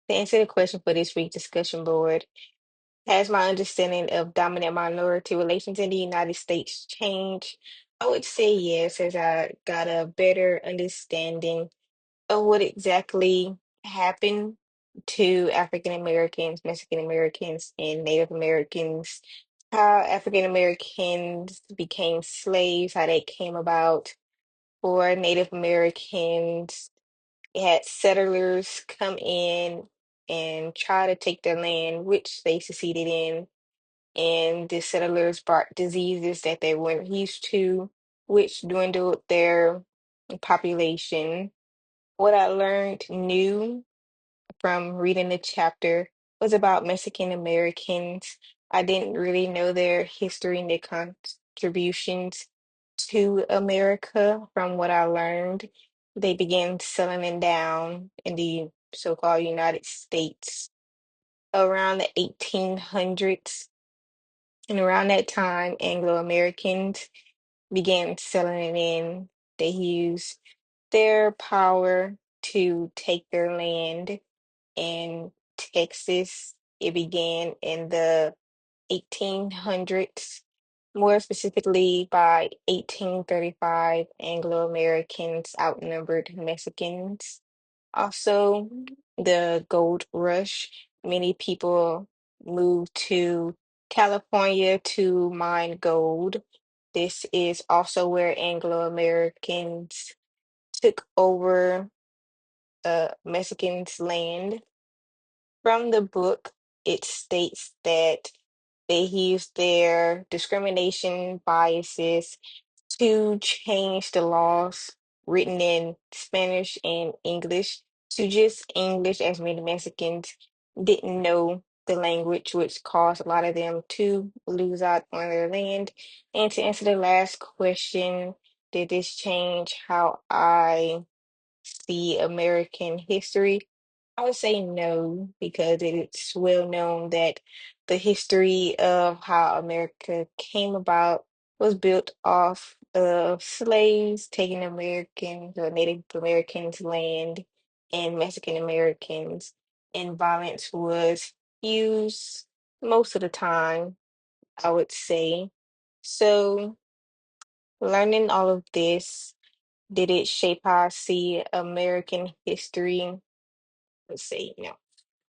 To answer the question for this week's discussion board, has my understanding of dominant minority relations in the United States changed? I would say yes, as I got a better understanding of what exactly happened to African Americans, Mexican Americans, and Native Americans, how African Americans became slaves, how they came about. For Native Americans, it had settlers come in and try to take their land, which they succeeded in. And the settlers brought diseases that they weren't used to, which dwindled their population. What I learned new from reading the chapter was about Mexican Americans. I didn't really know their history and their contributions to America. From what I learned, they began settling down in the so-called United States around the 1800s. And around that time, Anglo-Americans began settling in. They used their power to take their land in Texas. It began in the 1800s. More specifically, by 1835, Anglo Americans outnumbered Mexicans. Also, the gold rush, many people moved to California to mine gold. This is also where Anglo Americans took over Mexicans' land. From the book, it states that they used their discrimination biases to change the laws written in Spanish and English to just English, as many Mexicans didn't know the language, which caused a lot of them to lose out on their land. And to answer the last question, did this change how I see American history? I would say no, because it's well known that the history of how America came about was built off of slaves taking Americans or Native Americans' land and Mexican Americans, and violence was used most of the time, I would say. So, learning all of this, did it shape how I see American history? Let's see, no.